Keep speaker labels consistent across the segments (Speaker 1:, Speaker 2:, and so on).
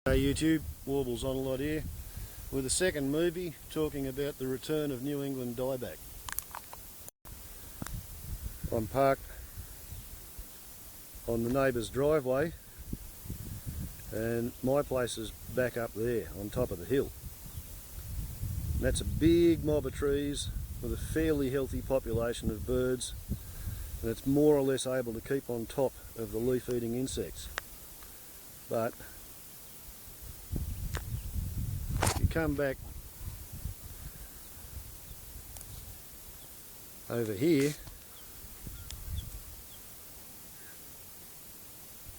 Speaker 1: Hey YouTube, Warbles on a lot here with a second movie talking about the return of New England dieback. I'm parked on the neighbour's driveway and my place is back up there on top of the hill. And that's a big mob of trees with a fairly healthy population of birds, and it's more or less able to keep on top of the leaf-eating insects. But if you come back over here,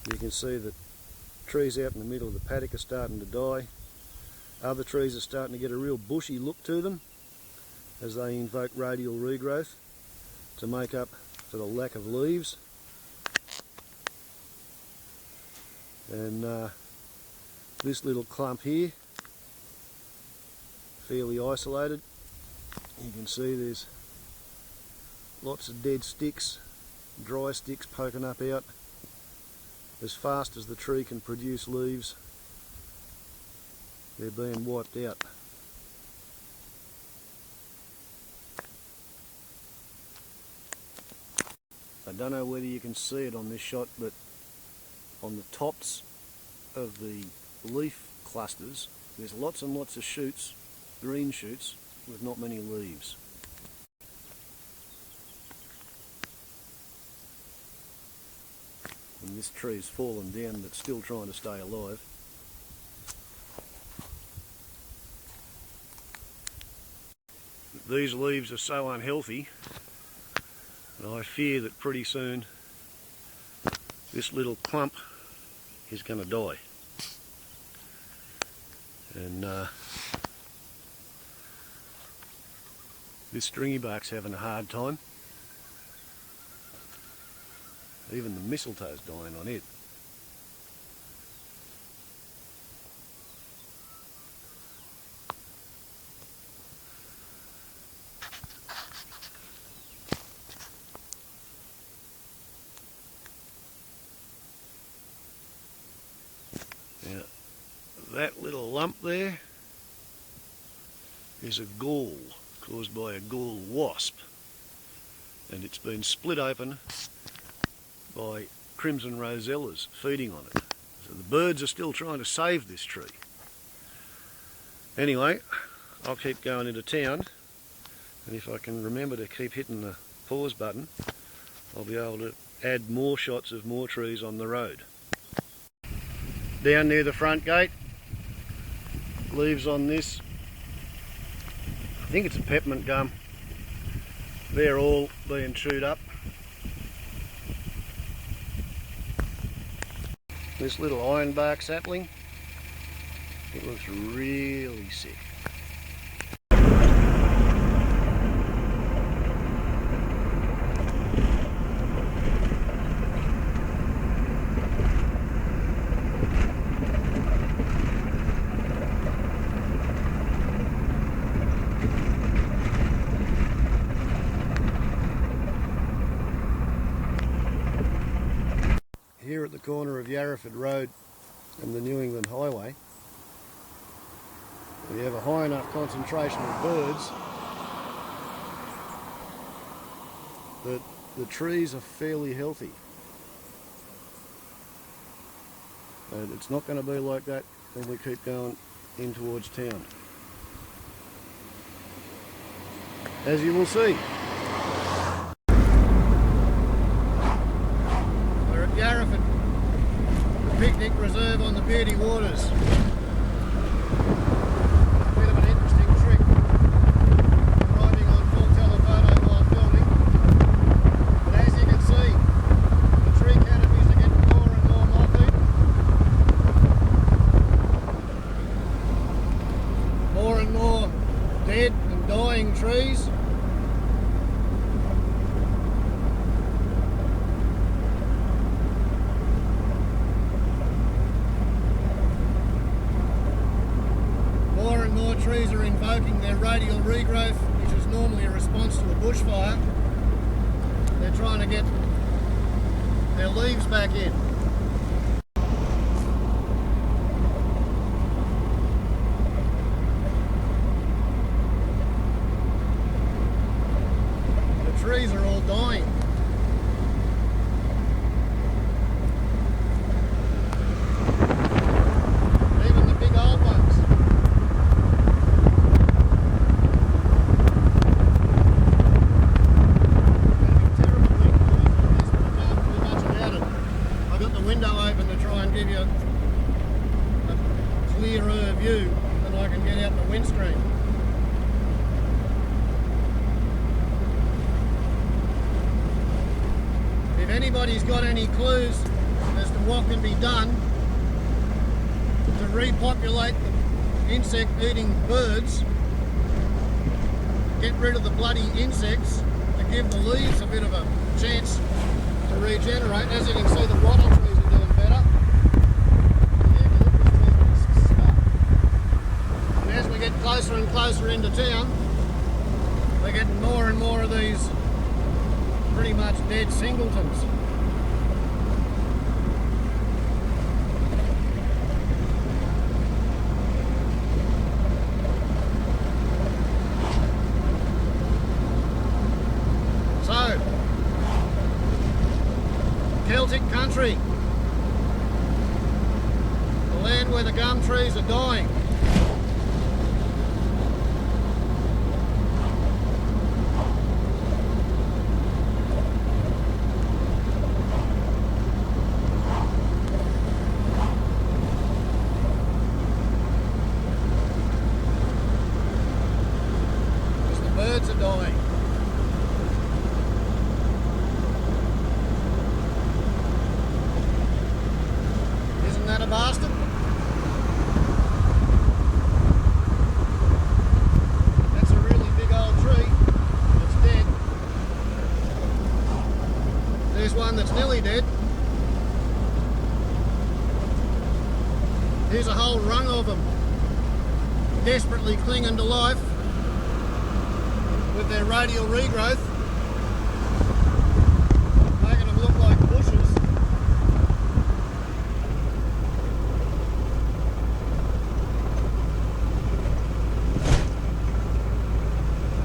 Speaker 1: you can see that trees out in the middle of the paddock are starting to die. Other trees are starting to get a real bushy look to them as they invoke radial regrowth to make up for the lack of leaves. And this little clump here, fairly isolated. You can see there's lots of dead sticks, dry sticks poking up out. As fast as the tree can produce leaves, they're being wiped out. I don't know whether you can see it on this shot, but on the tops of the leaf clusters there's lots and lots of shoots, green shoots, with not many leaves. And this tree's fallen down but still trying to stay alive. These leaves are so unhealthy and I fear that pretty soon this little clump is going to die. And this stringy bark's having a hard time. Even the mistletoe's dying on it. Now, that little lump there is a gall caused by a gall wasp, and it's been split open by crimson rosellas feeding on it. So the birds are still trying to save this tree. Anyway, I'll keep going into town, and if I can remember to keep hitting the pause button, I'll be able to add more shots of more trees on the road. Down near the front gate, leaves on this, I think it's a peppermint gum, they're all being chewed up. This little ironbark sapling, it looks really sick. Here at the corner of Yarraford Road and the New England Highway, we have a high enough concentration of birds that the trees are fairly healthy. And it's not going to be like that when we keep going in towards town, as you will see. Yarraford, the picnic reserve on the Beauty Waters. A bit of an interesting trick, driving on full telephoto while filming. But as you can see, the tree canopies are getting more and more moth-eaten. More and more dead and dying trees. Trees are invoking their radial regrowth, which is normally a response to a bushfire. They're trying to get their leaves back in. clearer view than I can get out the windscreen. If anybody's got any clues as to what can be done to repopulate the insect-eating birds, get rid of the bloody insects, to give the leaves a bit of a chance to regenerate. As you can see, the wattle trees are doing better. The eucalyptus trees are stuck. And as we get closer and closer into town, we're getting more and more of these pretty much dead singletons. So, Celtic country, the land where the gum trees are dying. Because the birds are dying. That a bastard? That's a really big old tree that's dead. There's one that's nearly dead. Here's a whole rung of them, desperately clinging to life with their radial regrowth, making them look like bushes.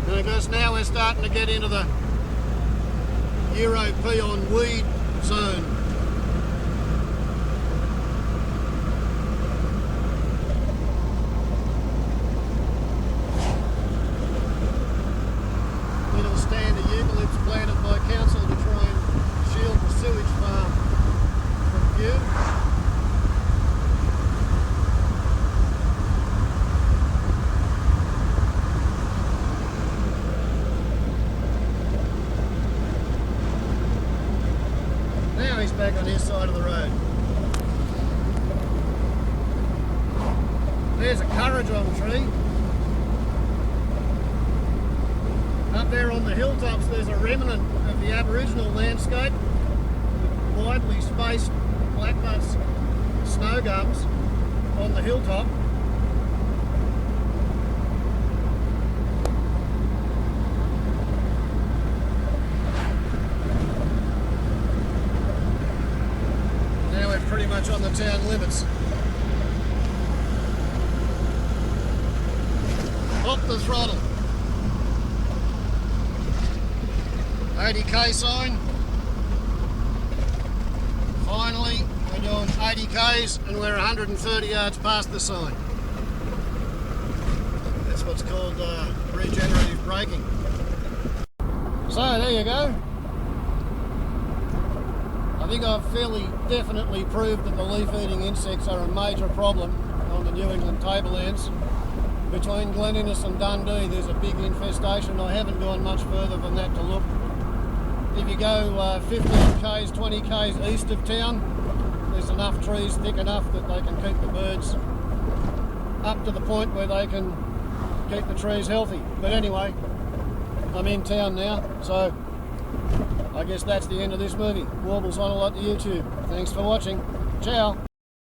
Speaker 1: Because now we're starting to get into the European weed zone. Little stand of eucalypts planted by council to try and shield the sewage farm from view. He's back on his side of the road. There's a courage-on tree. Up there on the hilltops there's a remnant of the Aboriginal landscape with widely spaced blackbutt snow gums on the hilltop. Pretty much on the town limits. Off the throttle. 80k sign. Finally, we're doing 80k's and we're 130 yards past the sign. That's what's called regenerative braking. So there you go. I think I've fairly definitely proved that the leaf-eating insects are a major problem on the New England tablelands. Between Glen Innes and Dundee there's a big infestation. I haven't gone much further than that to look. If you go 15k's, 20k's east of town, there's enough trees thick enough that they can keep the birds up to the point where they can keep the trees healthy. But anyway, I'm in town now, so I guess that's the end of this movie. Warbles on a lot to YouTube. Thanks for watching. Ciao.